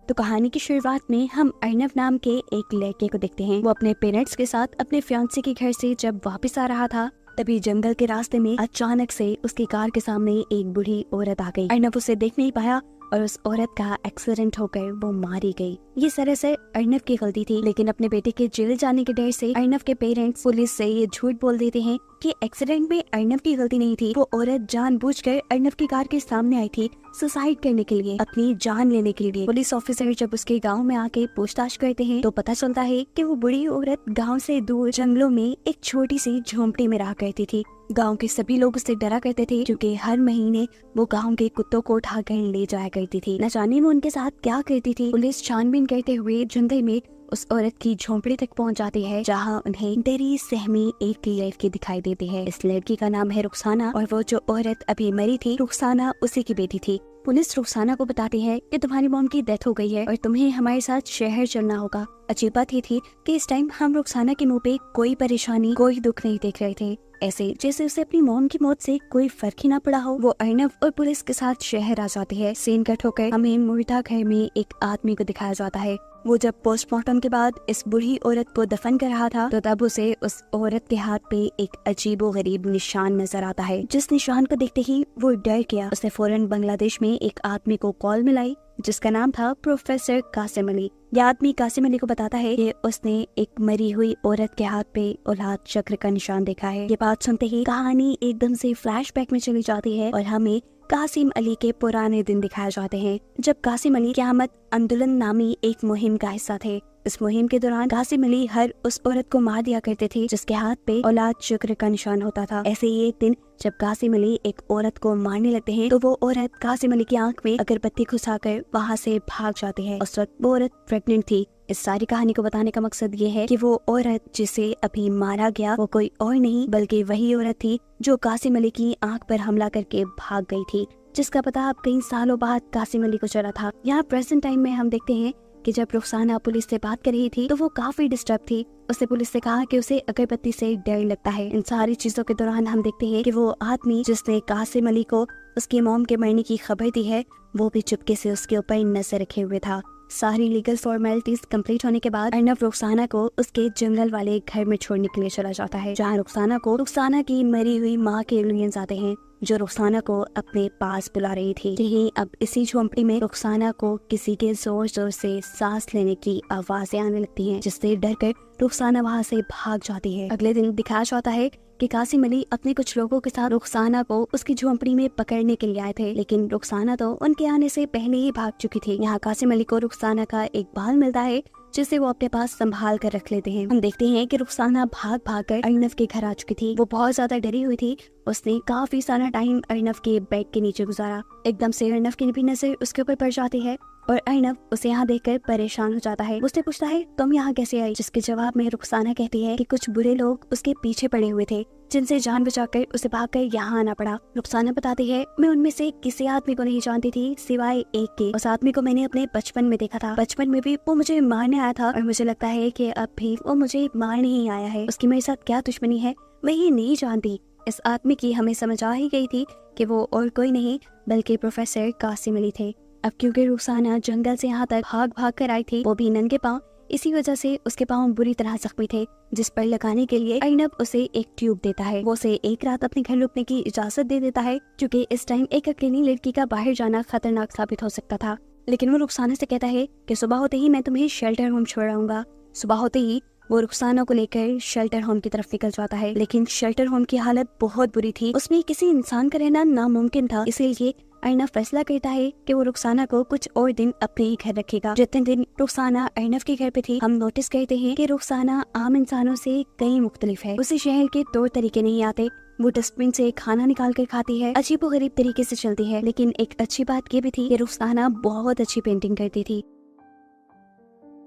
तो कहानी की शुरुआत में हम अर्नव नाम के एक लड़के को देखते हैं। वो अपने पेरेंट्स के साथ अपने फियांसे के घर से जब वापस आ रहा था, तभी जंगल के रास्ते में अचानक से उसकी कार के सामने एक बूढ़ी औरत आ गई। अर्नव उसे देख नहीं पाया और उस औरत का एक्सीडेंट होकर वो मारी गई। ये सरासर अर्नव की गलती थी, लेकिन अपने बेटे के जेल जाने के डर से अर्नव के पेरेंट्स पुलिस से ये झूठ बोल देते हैं कि एक्सीडेंट में अर्नव की गलती नहीं थी। वो औरत जानबूझकर अर्नव की कार के सामने आई थी सुसाइड करने के लिए, अपनी जान लेने के लिए। पुलिस ऑफिसर जब उसके गांव में आके पूछताछ करते हैं तो पता चलता है कि वो बुढ़ी औरत गांव से दूर जंगलों में एक छोटी सी झोंपड़ी में रहा करती थी। गांव के सभी लोग उससे डरा करते थे क्योंकि हर महीने वो गांव के कुत्तों को उठाकर ले जाया करती थी। न जाने वो उनके साथ क्या करती थी। पुलिस छानबीन करते हुए जंगल में उस औरत की झोंपड़ी तक पहुंच जाती है, जहां उन्हें डरी सहमी एक लड़की दिखाई देती है। इस लड़की का नाम है रुखसाना और वो जो औरत अभी मरी थी, रुखसाना उसी की बेटी थी। पुलिस रुखसाना को बताती है कि तुम्हारी मॉम की डेथ हो गई है और तुम्हें हमारे साथ शहर चलना होगा। अजीब बात ये थी कि इस टाइम हम रुखसाना के मुंह पे कोई परेशानी, कोई दुख नहीं देख रहे थे, ऐसे जैसे उसे अपनी मॉम की मौत से कोई फर्क ही ना पड़ा हो। वो अर्नव और पुलिस के साथ शहर आ जाती है। सीन कट होकर हमें मुर्दा घर में एक आदमी को दिखाया जाता है। वो जब पोस्टमार्टम के बाद इस बूढ़ी औरत को दफन कर रहा था तो तब उसे उस औरत के हाथ पे एक अजीबोगरीब निशान नजर आता है। जिस निशान को देखते ही वो डर गया। उसने फौरन बांग्लादेश में एक आदमी को कॉल मिलाई जिसका नाम था प्रोफेसर कासिम अली। यह आदमी कासिम अली को बताता है कि उसने एक मरी हुई औरत के हाथ पे औलाद चक्र का निशान देखा है। ये बात सुनते ही कहानी एकदम से फ्लैशबैक में चली जाती है और हमें कासिम अली के पुराने दिन दिखाए जाते हैं जब कासिम अली क़यामत आंदोलन नामी एक मुहिम का हिस्सा थे। इस मुहिम के दौरान कासिम अली हर उस औरत को मार दिया करते थे जिसके हाथ पे औलाद चक्र का निशान होता था। ऐसे ही एक दिन जब कासिम अली एक औरत को मारने लगते हैं तो वो औरत कासिम अली की आंख में अगरबत्ती घुसाकर वहाँ से भाग जाती है। उस वक्त वो औरत प्रेग्नेंट थी। इस सारी कहानी को बताने का मकसद ये है कि वो औरत जिसे अभी मारा गया वो कोई और नहीं बल्कि वही औरत थी जो कासिम अली की आंख पर हमला करके भाग गई थी, जिसका पता अब कई सालों बाद कासिम अली को चला था। यहाँ प्रेजेंट टाइम में हम देखते हैं कि जब रुखसाना पुलिस से बात कर रही थी तो वो काफी डिस्टर्ब थी। उसने पुलिस से कहा कि उसे अगरबत्ती से डर लगता है। इन सारी चीजों के दौरान हम देखते हैं कि वो आदमी जिसने कासिम अली को उसकी मॉम के मरने की खबर दी है वो भी चुपके से उसके ऊपर नजर रखे हुए था। सारी लीगल फॉर्मेलिटीज कंप्लीट होने के बाद अर्नव रुखसाना को उसके जंगल वाले घर में छोड़ने के लिए चला जाता है, जहाँ रुखसाना को रुखसाना की मरी हुई माँ के एलियंस आते हैं जो रुखसाना को अपने पास बुला रही थी। यही अब इसी झोंपड़ी में रुखसाना को किसी के जोर जोर से सांस लेने की आवाजें आने लगती हैं, जिससे डर कर रुखसाना वहाँ से भाग जाती है। अगले दिन दिखाया जाता है कि कासिम अली अपने कुछ लोगों के साथ रुखसाना को उसकी झोंपड़ी में पकड़ने के लिए आए थे, लेकिन रुखसाना तो उनके आने से पहले ही भाग चुकी थी। यहाँ कासिम अली को रुखसाना का एक बाल मिलता है जिसे वो अपने पास संभाल कर रख लेते हैं। हम देखते हैं कि रुखसाना भाग भाग कर अर्नव के घर आ चुकी थी। वो बहुत ज्यादा डरी हुई थी। उसने काफी सारा टाइम अर्नव के बेड के नीचे गुजारा। एकदम से अर्नव की भी नजर उसके ऊपर पड़ जाती है और अर्नव उसे यहाँ देखकर परेशान हो जाता है। उससे पूछता है तुम यहाँ कैसे आई, जिसके जवाब में रुखसाना कहती है कि कुछ बुरे लोग उसके पीछे पड़े हुए थे जिनसे जान बचाकर उसे भागकर यहाँ आना पड़ा। रुखसाना बताती है मैं उनमें से किसी आदमी को नहीं जानती थी सिवाय एक के। उस आदमी को मैंने अपने बचपन में देखा था। बचपन में भी वो मुझे मारने आया था और मुझे लगता है कि अब भी वो मुझे मारने ही आया है। उसकी मेरे साथ क्या दुश्मनी है मैं ये नहीं जानती। इस आदमी की हमें समझ आ ही गई थी कि वो और कोई नहीं बल्कि प्रोफेसर कासिम अली थे। अब क्योंकि रुखसाना जंगल से यहाँ तक भाग भाग कर आई थी, वो भी नंगे पांव, इसी वजह से उसके पांव बुरी तरह जख्मी थे, जिस पर लगाने के लिए अर्नव उसे एक ट्यूब देता है। वो उसे एक रात अपने घर रुकने की इजाजत दे देता है क्योंकि इस टाइम एक अकेली लड़की का बाहर जाना खतरनाक साबित हो सकता था। लेकिन वो रुखसाना से कहता है कि सुबह होते ही मैं तुम्हें शेल्टर होम छोड़ आऊंगा। सुबह होते ही वो रुखसाना को लेकर शेल्टर होम की तरफ निकल जाता है, लेकिन शेल्टर होम की हालत बहुत बुरी थी। उसमें किसी इंसान का रहना नामुमकिन था। इसीलिए अर्नव फैसला करता है कि वो रुखसाना को कुछ और दिन अपने ही घर रखेगा। जितने दिन रुखसाना अर्नव के घर पे थी, हम नोटिस करते हैं कि रुखसाना आम इंसानों से कई मुख्तलिफ है। उसे शहर के तौर तरीके नहीं आते। वो डस्टबिन से खाना निकाल कर खाती है, अजीबोगरीब तरीके से चलती है। लेकिन एक अच्छी बात ये भी थी कि रुखसाना बहुत अच्छी पेंटिंग करती थी।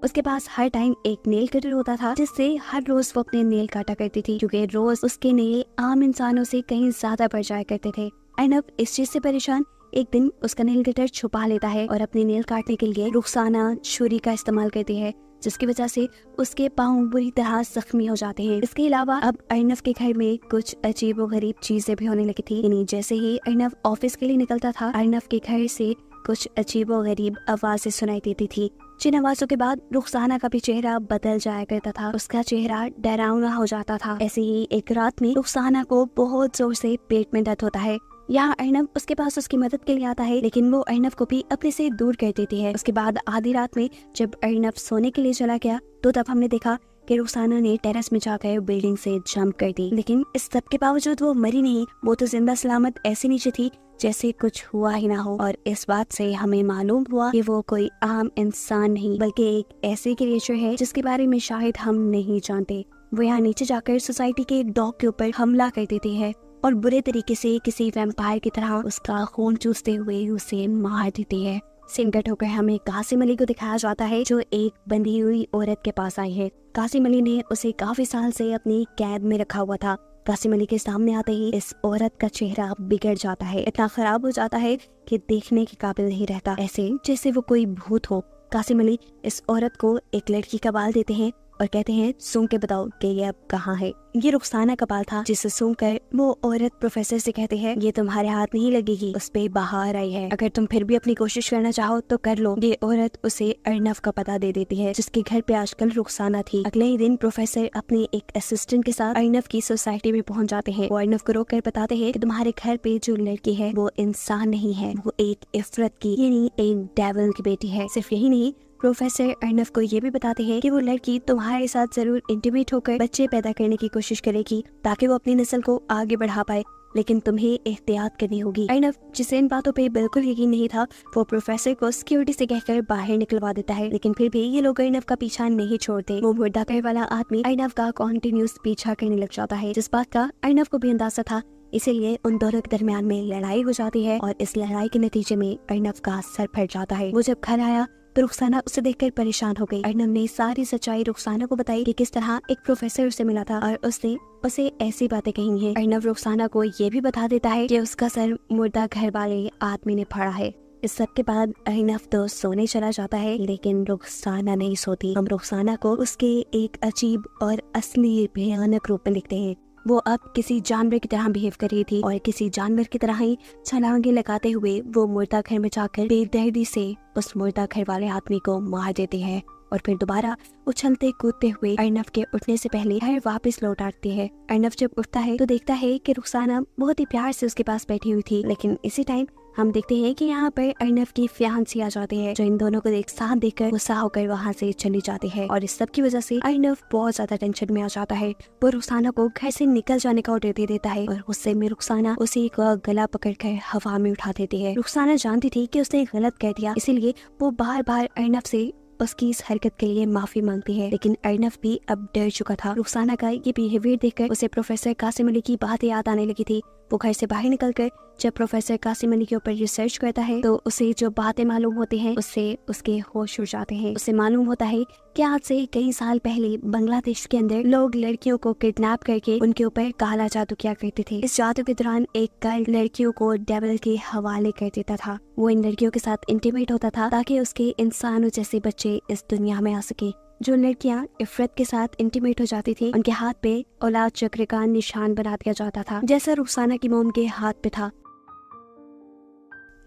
उसके पास हर टाइम एक नेल कटर होता था जिससे हर रोज वो अपने नेल काटा करती थी, क्योंकि रोज उसके नेल आम इंसानों से कहीं ज्यादा बढ़ जाया करते थे। अर्नव इस चीज से परेशान एक दिन उसका नेल कटर छुपा लेता है और अपने नेल काटने के लिए रुखसाना छुरी का इस्तेमाल करती है, जिसकी वजह से उसके पाँव बुरी तरह जख्मी हो जाते हैं। इसके अलावा अब अर्नव के घर में कुछ अजीबोगरीब चीजें भी होने लगी थी। यानी जैसे ही अर्नव ऑफिस के लिए निकलता था, अर्नव के घर से कुछ अजीबोगरीब आवाजें सुनाई देती थी, जिन आवाजों के बाद रुखसाना का भी चेहरा बदल जाया करता था। उसका चेहरा डरावना हो जाता था। ऐसे ही एक रात में रुखसाना को बहुत जोर से पेट में दर्द होता है। यहाँ अर्नब उसके पास उसकी मदद के लिए आता है, लेकिन वो अर्नब को भी अपने से दूर कर देती है। उसके बाद आधी रात में जब अर्नब सोने के लिए चला गया तो तब हमने देखा कि रुखसाना ने टेरेस में जाकर बिल्डिंग से जंप कर दी। लेकिन इस सब के बावजूद वो मरी नहीं, वो तो जिंदा सलामत ऐसे नीचे थी जैसे कुछ हुआ ही ना हो। और इस बात से हमें मालूम हुआ कि वो कोई आम इंसान नहीं बल्कि एक ऐसी क्रिएचर है जिसके बारे में शायद हम नहीं जानते। वो यहाँ नीचे जाकर सोसाइटी के एक डॉग के ऊपर हमला कर देती है और बुरे तरीके से किसी वैम्पायर की तरह उसका खून चूसते हुए उसे मार देती है। सीन कट होकर हमें कासिम अली को दिखाया जाता है, जो एक बंधी हुई औरत के पास आई है। कासिम अली ने उसे काफी साल से अपनी कैद में रखा हुआ था। कासिम अली के सामने आते ही इस औरत का चेहरा बिगड़ जाता है, इतना खराब हो जाता है कि देखने के काबिल नहीं रहता, ऐसे जैसे वो कोई भूत हो। कासिम अली इस औरत को एक लड़की का बाल देते हैं और कहते हैं सूंघ के बताओ कि ये अब कहाँ है। ये रुखसाना का बाल था, जिसे सूंघ कर वो औरत प्रोफेसर से कहती है ये तुम्हारे हाथ नहीं लगेगी, उस पे बाहर आई है, अगर तुम फिर भी अपनी कोशिश करना चाहो तो कर लो। ये औरत उसे अर्नब का पता दे देती है, जिसके घर पे आजकल रुखसाना थी। अगले ही दिन प्रोफेसर अपने एक असिस्टेंट के साथ अर्नब की सोसाइटी में पहुंच जाते हैं। वो अर्नब को रोक कर बताते हैं कि तुम्हारे घर पे जो लड़की है वो इंसान नहीं है, वो एक इफरत की यानी एक डेविल की बेटी है। सिर्फ यही नहीं, प्रोफेसर अर्नब को ये भी बताते हैं कि वो लड़की तुम्हारे साथ जरूर इंटीमेट होकर बच्चे पैदा करने की कोशिश करेगी ताकि वो अपनी नस्ल को आगे बढ़ा पाए, लेकिन तुम्हें एहतियात करनी होगी। अर्नब, जिसे इन बातों पे बिल्कुल यकीन नहीं था, वो प्रोफेसर को सिक्योरिटी से कहकर बाहर निकलवा देता है, लेकिन फिर भी ये लोग अर्नब का पीछा नहीं छोड़ते। वो मुर्दा घर वाला आदमी अर्नब का कॉन्टिन्यूस पीछा करने लग जाता है, जिस बात का अर्नब को भी अंदाजा था। इसीलिए उन दोनों के दरमियान में लड़ाई हो जाती है और इस लड़ाई के नतीजे में अर्नब का सर फट जाता है। वो जब घर आया तो रुखसाना उसे देखकर परेशान हो गई। अर्नब ने सारी सच्चाई रुखसाना को बताई कि किस तरह एक प्रोफेसर उसे मिला था और उसने उसे ऐसी बातें कही हैं। अर्नब रुखसाना को ये भी बता देता है कि उसका सर मुर्दा घर वाले आदमी ने फाड़ा है। इस सब के बाद अर्नब तो सोने चला जाता है, लेकिन रुखसाना नहीं सोती। हम रुखसाना को उसके एक अजीब और असली भयानक रूप में देखते हैं। वो अब किसी जानवर की तरह बिहेव कर रही थी और किसी जानवर की तरह ही छलांगे लगाते हुए वो मुर्दा घर में जाकर बेदर्दी से उस मुर्दा घर वाले आदमी को मार देती है और फिर दोबारा उछलते कूदते हुए अर्नब के उठने से पहले घर वापस लौट आती है। अर्नब जब उठता है तो देखता है कि रुखसाना बहुत ही प्यार से उसके पास बैठी हुई थी, लेकिन इसी टाइम हम देखते हैं कि यहाँ पर अर्नब की फियांसी आ जाती है, जो इन दोनों को एक साथ देखकर गुस्सा होकर वहाँ से चली जाती है। और इस सब की वजह से अर्नब बहुत ज्यादा टेंशन में आ जाता है। वो रुखसाना को घर से निकल जाने का ऑर्डर दे देता है और गुस्से में रुखसाना उसी का गला पकड़कर हवा में उठा देती है। रुखसाना जानती थी कि उसने गलत कह दिया, इसीलिए वो बार बार अर्नब से उसकी इस हरकत के लिए माफी मांगती है, लेकिन अर्नब भी अब डर चुका था। रुखसाना का ये बिहेवियर देखकर उसे प्रोफेसर कासिम अली की बातें याद आने लगी थी। वो घर से बाहर निकलकर जब प्रोफेसर कासिम अली के ऊपर रिसर्च करता है तो उसे जो बातें मालूम होती हैं उससे उसके होश उड़ जाते हैं। उसे मालूम होता है कि आज से कई साल पहले बांग्लादेश के अंदर लोग लड़कियों को किडनैप करके उनके ऊपर काला जादू किया करते थे। इस जादू के दौरान एक कल्ट लड़कियों को डेविल के हवाले कर देता था। वो इन लड़कियों के साथ इंटीमेट होता था ताकि उसके इंसानों जैसे बच्चे इस दुनिया में आ सके। जो लड़कियां इफरत के साथ इंटीमेट हो जाती थी उनके हाथ पे औलाद चक्र का निशान बना दिया जाता था, जैसा रुखसाना की मोम के हाथ पे था।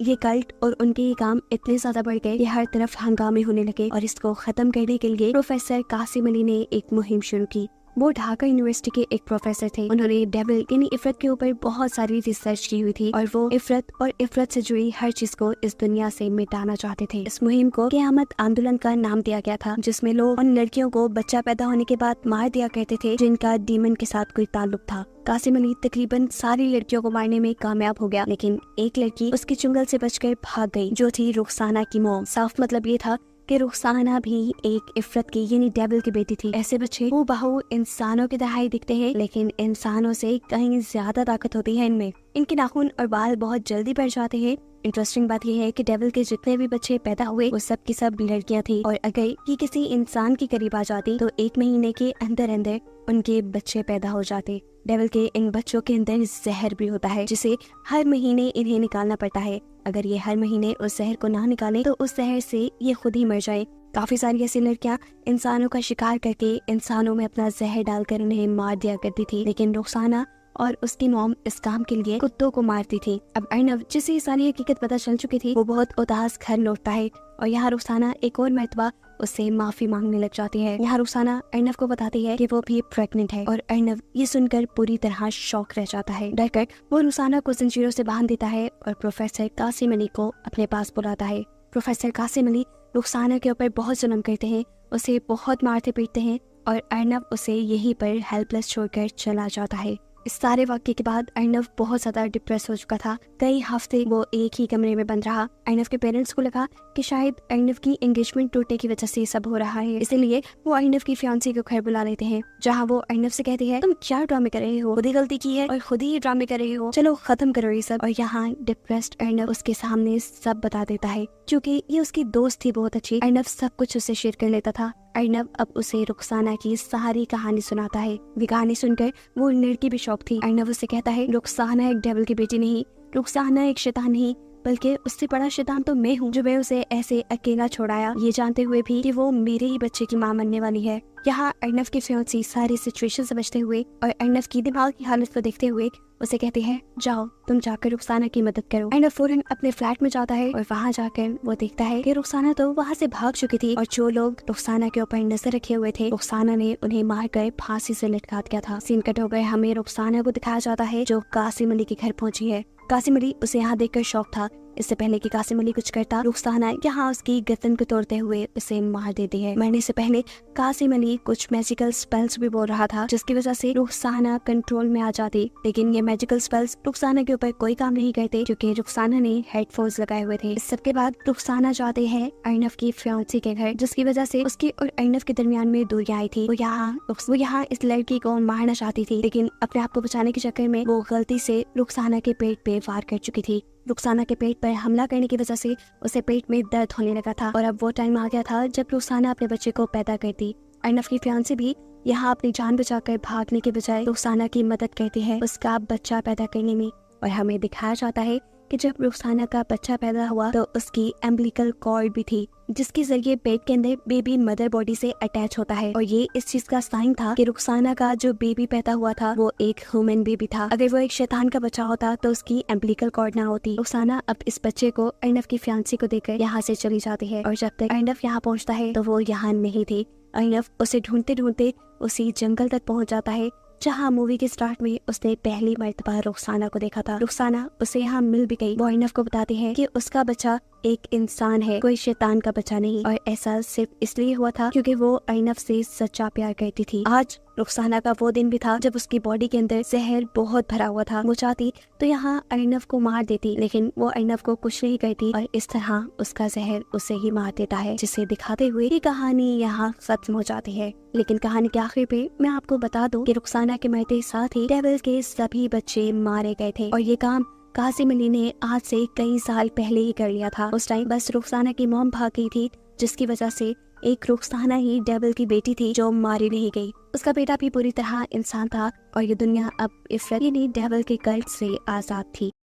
ये कल्ट और उनके ये काम इतने ज्यादा बढ़ गए कि हर तरफ हंगामे होने लगे और इसको खत्म करने के लिए प्रोफेसर कासिम अली ने एक मुहिम शुरू की। वो ढाका यूनिवर्सिटी के एक प्रोफेसर थे। उन्होंने डेविल यानी इफरत के ऊपर बहुत सारी रिसर्च की हुई थी और वो इफरत और इफरत से जुड़ी हर चीज को इस दुनिया से मिटाना चाहते थे। इस मुहिम को क़यामत आंदोलन का नाम दिया गया था, जिसमें लोग उन लड़कियों को बच्चा पैदा होने के बाद मार दिया करते थे जिनका डीमन के साथ कोई ताल्लुक था। कासिम अली तकरीबन सारी लड़कियों को मारने में कामयाब हो गया, लेकिन एक लड़की उसके चुंगल से बचकर भाग गई, जो थी रुखसाना की मोम। साफ मतलब ये था कि रुखसाना भी एक इफरत की यानी डेविल की बेटी थी। ऐसे बच्चे वो बहु इंसानों की तरह ही दिखते हैं, लेकिन इंसानों से कहीं ज्यादा ताकत होती है इनमें। इनके नाखून और बाल बहुत जल्दी बढ़ जाते हैं। इंटरेस्टिंग बात यह है कि डेविल के जितने भी बच्चे पैदा हुए वो सब की सब लड़कियां थी और अगर ये किसी इंसान के करीब आ जाती तो 1 महीने के अंदर अंदर उनके बच्चे पैदा हो जाते। डेविल के इन बच्चों के अंदर जहर भी होता है, जिसे हर महीने इन्हें निकालना पड़ता है। अगर ये हर महीने उस जहर को ना निकाले तो उस जहर से ये खुद ही मर जाए। काफी सारी ऐसी लड़कियां इंसानों का शिकार करके इंसानों में अपना जहर डालकर उन्हें मार दिया करती थी, लेकिन रुखसाना और उसकी मॉम इस काम के लिए कुत्तों को मारती थी। अब अर्नव, जिसे ये सारी हकीकत पता चल चुकी थी, वो बहुत उदास घर लौटता है और यहाँ रुखसाना एक और मर्तबा उससे माफी मांगने लग जाती है। यहाँ रुखसाना अर्नव को बताती है कि वो भी प्रेग्नेंट है और अर्नव ये सुनकर पूरी तरह शॉक रह जाता है। डरकर वो रुखसाना को जंजीरों से बांध देता है और प्रोफेसर कासिम अली को अपने पास बुलाता है। प्रोफेसर कासिम अली रुखसाना के ऊपर बहुत जुल्म करते हैं, उसे बहुत मारते पीटते हैं और अर्नव उसे यहीं पर हेल्पलेस छोड़कर चला जाता है। इस सारे वाक्य के बाद अर्नव बहुत ज्यादा डिप्रेस हो चुका था। कई हफ्ते वो एक ही कमरे में बंद रहा। अर्नव के पेरेंट्स को लगा कि शायद अर्नव की एंगेजमेंट टूटने की वजह से ये सब हो रहा है, इसीलिए वो अर्नव की फियांसी को घर बुला लेते हैं, जहाँ वो अर्नव से कहती है, तुम क्या ड्रामे कर रहे हो, खुद ही गलती की है और खुद ही ड्रामे कर रहे हो, चलो खत्म करो ये सब। और यहाँ डिप्रेस्ड अर्नव उसके सामने सब बता देता है। क्योंकि ये उसकी दोस्त थी बहुत अच्छी, अर्नव सब कुछ उससे शेयर कर लेता था। अर्नव अब उसे रुखसाना की सारी कहानी सुनाता है। ये कहानी सुनकर वो लड़की भी शॉक थी। अर्नव उससे कहता है, रुखसाना एक डेविल की बेटी नहीं, रुखसाना एक शैतान नहीं, बल्कि उससे बड़ा शैतान तो मैं हूँ, जो मैं उसे ऐसे अकेला छोड़ाया, ये जानते हुए भी कि वो मेरे ही बच्चे की माँ बनने वाली है। यहाँ अर्नव की फियांसी सारी सिचुएशन समझते हुए और अर्नव की दिमाग की हालत को देखते हुए उसे कहते हैं, जाओ तुम जाकर रुखसाना की मदद करो। अर्नव फौरन अपने फ्लैट में जाता है और वहाँ जाकर वो देखता है कि रुखसाना तो वहाँ से भाग चुकी थी और जो लोग रुखसाना के ऊपर नजर रखे हुए थे, रुखसाना ने उन्हें मारकर फांसी से लटका दिया था। सीन कट हो गए, हमें रुखसाना को दिखाया जाता है जो कासिम अली के घर पहुंची है। कासिम अली उसे यहाँ देखकर शॉक था। इससे पहले कि कासिम अली कुछ करता, रुखसाना यहाँ उसकी गर्दन को तोड़ते हुए उसे मार देती है। मरने से पहले कासिम अली कुछ मैजिकल स्पेल्स भी बोल रहा था, जिसकी वजह से रुखसाना कंट्रोल में आ जाती। लेकिन ये मैजिकल स्पेल्स रुखसाना के ऊपर कोई काम नहीं करते, क्योंकि रुखसाना ने हेडफोन्स लगाए हुए थे। इस सब के बाद रुखसाना जाते हैं अर्नव की फियांसी के घर, जिसकी वजह से उसकी और अर्नव के दरमियान में दूरियां आई थी। वो यहाँ इस लड़की को मारना चाहती थी, लेकिन अपने आप को बचाने के चक्कर में वो गलती से रुखसाना के पेट पे वार कर चुकी थी। रुखसाना के पेट पर हमला करने की वजह से उसे पेट में दर्द होने लगा था और अब वो टाइम आ गया था जब रुखसाना अपने बच्चे को पैदा करती। अर्नव की फियांसी भी यहाँ अपनी जान बचाकर भागने के बजाय रुखसाना की मदद करती है उसका बच्चा पैदा करने में। और हमें दिखाया जाता है कि जब रुखसाना का बच्चा पैदा हुआ तो उसकी एम्बिलिकल कॉर्ड भी थी, जिसके जरिए पेट के अंदर बेबी मदर बॉडी से अटैच होता है। और ये इस चीज का साइन था कि रुखसाना का जो बेबी पैदा हुआ था वो एक ह्यूमन बेबी था। अगर वो एक शैतान का बच्चा होता तो उसकी एम्बिलिकल कॉर्ड ना होती। रुखसाना अब इस बच्चे को अर्नव की फियांसी को देकर यहाँ से चली जाती है और जब तक अर्नव यहाँ पहुँचता है तो वो यहाँ नहीं थी। अर्नव उसे ढूंढते ढूंढते उसी जंगल तक पहुँच जाता है जहाँ मूवी के स्टार्ट में उसने पहली मर्तबा रुखसाना को देखा था। रुखसाना उसे यहाँ मिल भी गई। वो अर्नव को बताती है कि उसका बच्चा एक इंसान है, कोई शैतान का बच्चा नहीं, और ऐसा सिर्फ इसलिए हुआ था क्योंकि वो अर्नव से सच्चा प्यार करती थी। आज रुखसाना का वो दिन भी था जब उसकी बॉडी के अंदर जहर बहुत भरा हुआ था। वो चाहती तो यहाँ अर्नव को मार देती, लेकिन वो अर्नव को कुछ नहीं करती और इस तरह उसका जहर उसे ही मार देता है, जिसे दिखाते हुए ये कहानी यहाँ खत्म हो जाती है। लेकिन कहानी के आखिर पे मैं आपको बता दूं कि रुखसाना के मरते साथ ही डेविल के सभी बच्चे मारे गए थे और ये काम कासिम अली ने आज से कई साल पहले ही कर लिया था। उस टाइम बस रुखसाना की मॉम भाग गई थी, जिसकी वजह से एक रुखसाना ही डेविल की बेटी थी जो मारी नहीं गई। उसका बेटा भी पूरी तरह इंसान था और ये दुनिया अब इफरत यानी डेविल के कल्ट से आजाद थी।